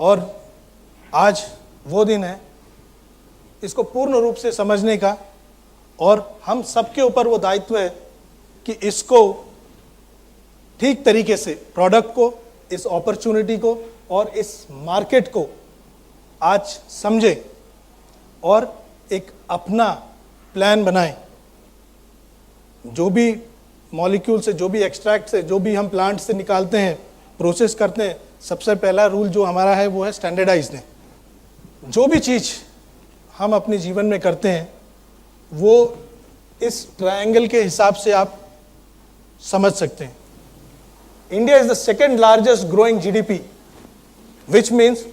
और आज वो दिन है इसको पूर्ण रूप से समझने का, और हम सबके ऊपर वो दायित्व है कि इसको ठीक तरीके से प्रोडक्ट को, इस अपॉर्चुनिटी को और इस मार्केट को आज समझें और एक अपना प्लान बनाएं। जो भी मॉलिक्यूल से, जो भी एक्सट्रैक्ट से, जो भी हम प्लांट से निकालते हैं, प्रोसेस करते हैं, सबसे पहला रूल जो हमारा है वो है स्टैंडर्डाइज्ड है। जो भी चीज़ हम अपने जीवन में करते हैं वो इस ट्रायंगल के हिसाब से आप समझ सकते हैं। India is the second largest growing GDP, which means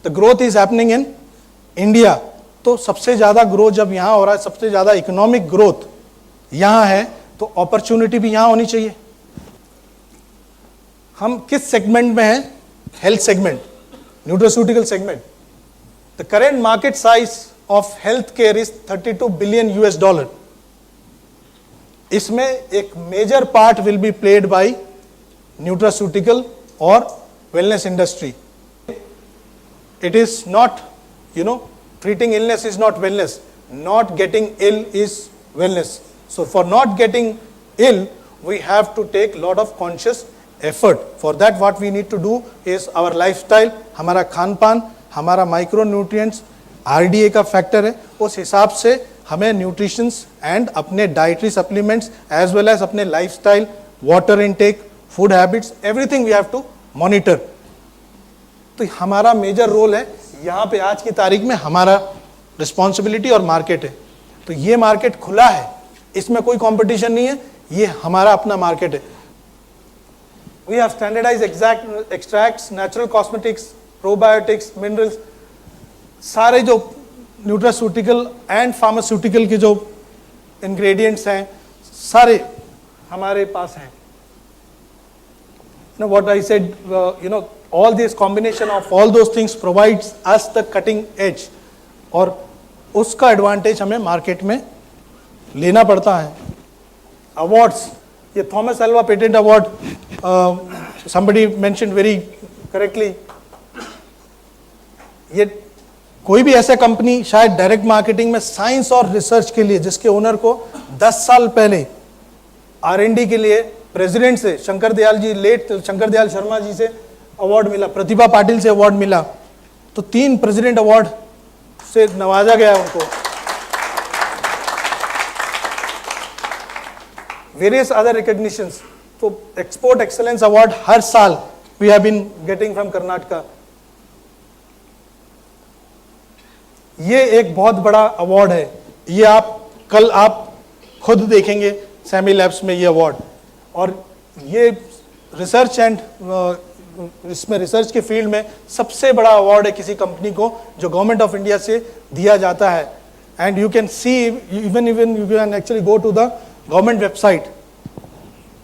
the growth is happening in India. तो सबसे ज़्यादा ग्रोथ जब यहाँ हो रहा है, सबसे ज़्यादा इकोनॉमिक ग्रोथ यहाँ है, तो अपॉर्चुनिटी भी यहाँ होनी चाहिए। हम किस सेगमेंट में हैं? Health segment, nutraceutical segment. The current market size of health care is $32 billion. इसमें एक major part will be played by nutraceutical और wellness industry. It is not, treating illness is not wellness. Not getting ill is wellness. So for not getting ill, we have to take lot of conscious effort. For that, what we need to do is our lifestyle, हमारा खान पान, हमारा micro nutrients, RDA का factor है, उस हिसाब से हमें न्यूट्रिशंस एंड अपने dietary supplements as well as अपने lifestyle, water intake, food habits, everything we have to monitor. तो हमारा मेजर रोल है यहाँ पे, आज की तारीख में हमारा रिस्पॉन्सिबिलिटी और मार्केट है। तो ये मार्केट खुला है, इसमें कोई कंपटीशन नहीं है, ये हमारा अपना मार्केट है। We have standardised extracts, natural cosmetics, probiotics, minerals, सारे जो न्यूट्रास्यूटिकल एंड फार्मास्यूटिकल के जो इंग्रेडिएंट्स हैं सारे हमारे पास हैं। What I said, all this combination of all those things provides us the cutting edge, और उसका एडवांटेज हमें मार्केट में लेना पड़ता है। अवार्ड्स, ये Thomas Alva patent award, somebody mentioned very correctly, ये कोई भी ऐसा कंपनी शायद डायरेक्ट मार्केटिंग में साइंस और रिसर्च के लिए जिसके ओनर को 10 साल पहले R&D के लिए प्रेसिडेंट से शंकर दयाल जी, लेट शंकर दयाल शर्मा जी से अवार्ड मिला, प्रतिभा पाटिल से अवार्ड मिला, तो 3 प्रेसिडेंट अवार्ड से नवाजा गया उनको। वेरियस अदर रिकॉग्निशंस, तो एक्सपोर्ट एक्सेलेंस अवार्ड हर साल we have been getting from Karnataka. ये एक बहुत बड़ा अवार्ड है, ये कल आप खुद देखेंगे सैमी लैब्स में ये अवार्ड। और ये रिसर्च एंड इसमें रिसर्च के फील्ड में सबसे बड़ा अवार्ड है किसी कंपनी को जो गवर्नमेंट ऑफ इंडिया से दिया जाता है। And you can see, even you can actually go to the government website,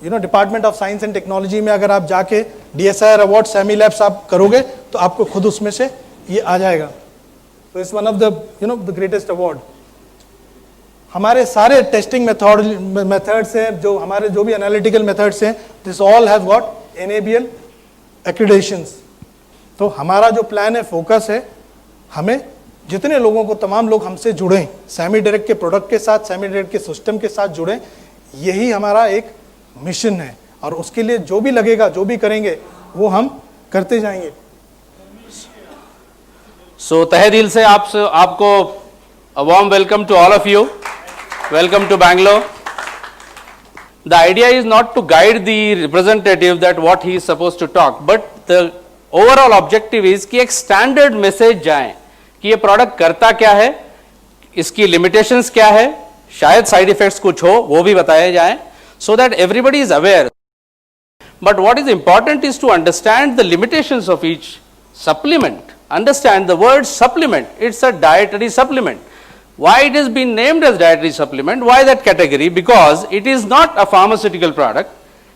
department of science and technology में अगर आप जाके DSIR अवार्ड सैमी लैब्स आप करोगे तो आपको खुद उसमें से ये आ जाएगा। तो it's one of the greatest award. हमारे सारे टेस्टिंग मेथड्स हैं, जो हमारे जो भी एनालिटिकल मेथड्स हैं, this all have got NABL एक्रीडेशंस। तो हमारा जो प्लान है, फोकस है, हमें जितने लोगों को, तमाम लोग हमसे जुड़ें, सेमी डायरेक्ट के प्रोडक्ट के साथ, सेमी डायरेक्ट के सिस्टम के साथ जुड़ें, यही हमारा एक मिशन है। और उसके लिए जो भी लगेगा, जो भी करेंगे, वो हम करते जाएंगे। सो तहे दिल से आपको a warm welcome to all of you. Welcome to Bangalore. The idea is not to guide the representative that what he is supposed to talk, but the overall objective is कि एक standard message जाए कि ये product करता क्या है, इसकी limitations क्या है, शायद side effects कुछ हो वो भी बताए जाए, so that everybody is aware. But what is important is to understand the limitations of each supplement. Understand the word supplement, it's a dietary supplement. Why it has been named as dietary supplement? Why that category? Because it is not a pharmaceutical product,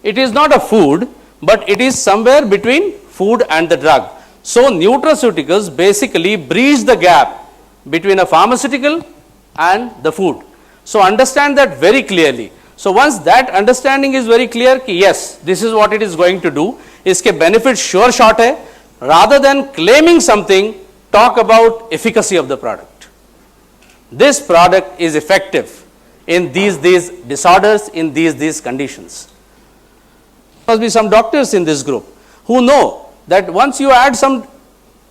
it is not a food, but it is somewhere between food and the drug. So nutraceuticals basically bridge the gap between a pharmaceutical and the food. So understand that very clearly. So once that understanding is very clear कि yes, this is what it is going to do, इसके benefits sure shot है, rather than claiming something, talk about efficacy of the product. This product is effective in these disorders, in these conditions. There must be some doctors in this group who know that once you add some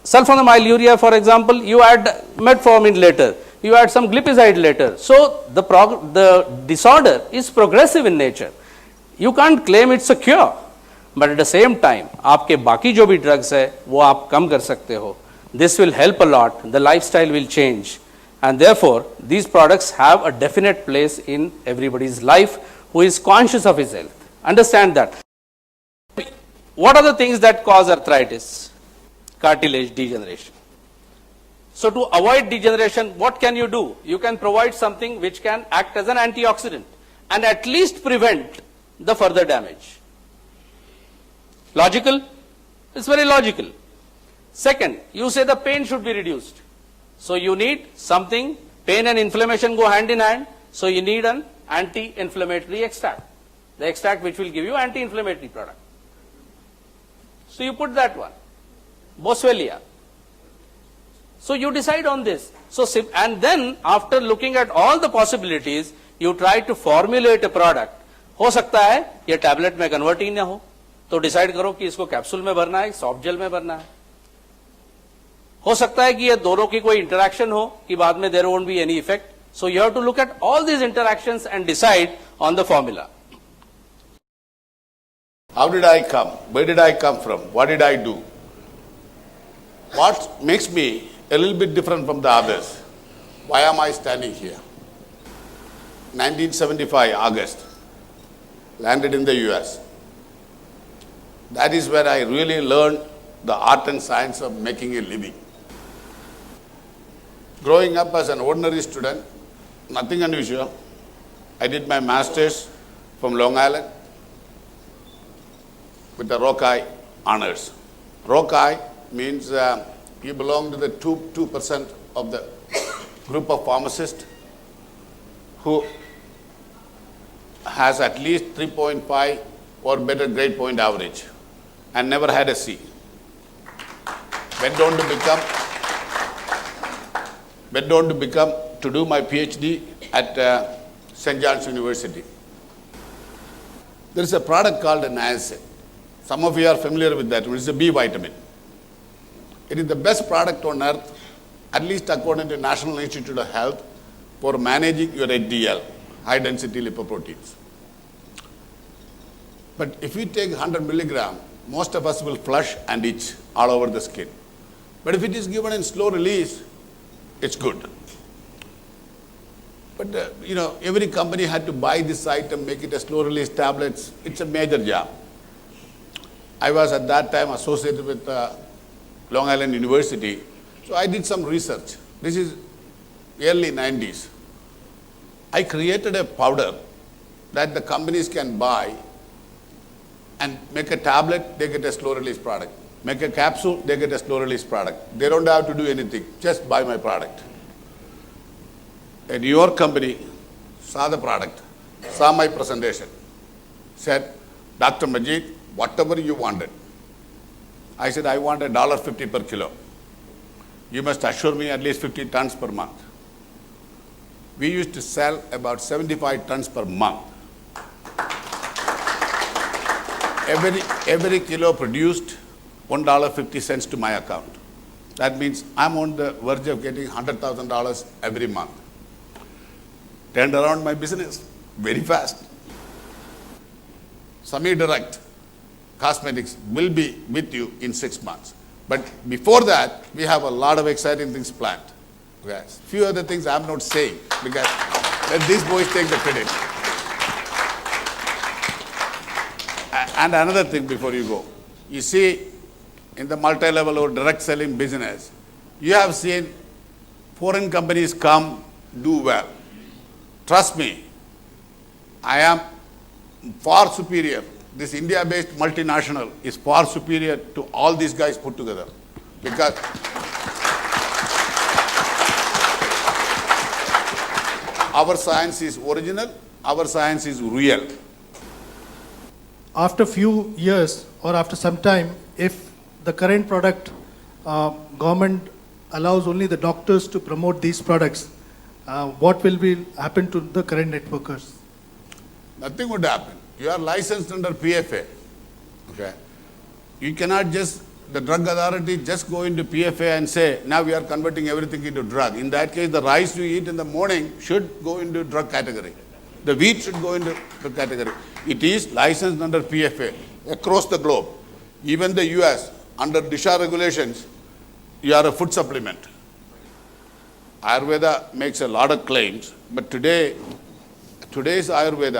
sulfonylurea, for example, you add metformin later, you add some glipizide later. So the disorder is progressive in nature. You can't claim it's a cure, but at the same time, आपके बाकी जो भी drugs है वो आप कम कर सकते हो. This will help a lot. The lifestyle will change, and therefore these products have a definite place in everybody's life who is conscious of his health. Understand that. What are the things that cause arthritis? Cartilage degeneration. So to avoid degeneration, what can you do? You can provide something which can act as an antioxidant and at least prevent the further damage. Logical? It's very logical. Second, you say the pain should be reduced. So you need something, pain and inflammation go hand in hand, so you need an anti-inflammatory extract. The extract which will give you anti-inflammatory product. So you put that one. Boswellia. So you decide on this. So, and then after looking at all the possibilities, you try to formulate a product. हो सकता है ये tablet में convert ही ना हो, तो decide करो कि इसको कैप्सूल में भरना है, सॉफ्ट जेल में भरना है. हो सकता है कि ये दोनों की कोई इंटरैक्शन हो कि बाद में there won't be any effect. So you have to look at all these interactions and decide on the formula. How did I come? Where did I come from? What did I do? What makes me a little bit different from the others? Why am I standing here? 1975, August, landed in the US. That is where I really learned the art and science of making a living. Growing up as an ordinary student, nothing unusual. I did my master's from Long Island with the Rockeye honors. Rockeye means you belong to the 2% of the group of pharmacists who has at least 3.5 or better grade point average and never had a C. Went on to become to do my PhD at St. John's University. There is a product called an niacin. Some of you are familiar with that. It is a B vitamin. It is the best product on earth, at least according to National Institute of Health, for managing your HDL, high density lipoproteins. But if you take 100 milligram, most of us will flush and itch all over the skin. But if it is given in slow release, it's good. But every company had to buy this item, make it a slow release tablets. It's a major job. I was at that time associated with Long Island University, so I did some research. This is early 90s. I created a powder that the companies can buy and make a tablet, they get a slow release product. Make a capsule, they get a slow release product. They don't have to do anything, just buy my product. And your company saw the product, saw my presentation, said, Dr. Majid, whatever you wanted. I said, I want $1.50 per kilo. You must assure me at least 50 tons per month. We used to sell about 75 tons per month. Every kilo produced $1.50 to my account. That means I'm on the verge of getting $100,000 every month. Turned around my business very fast. Semi-direct cosmetics will be with you in 6 months. But before that, we have a lot of exciting things planned. Yes. Few other things I'm not saying because let these boys take the credit. And another thing before you go. You see, in the multi-level or direct selling business, you have seen foreign companies come, do well. Trust me, I am far superior. This India-based multinational is far superior to all these guys put together. Because our science is original, our science is real. After few years or after some time, if the current product, government allows only the doctors to promote these products. What will be happen to the current networkers? Nothing would happen. You are licensed under PFA. Okay. You cannot just, the drug authority just go into PFA and say, now we are converting everything into drug. In that case, the rice you eat in the morning should go into drug category. The wheat should go into drug category. It is licensed under PFA across the globe. Even the US, under DISHA regulations, you are a food supplement. Ayurveda makes a lot of claims, but today's Ayurveda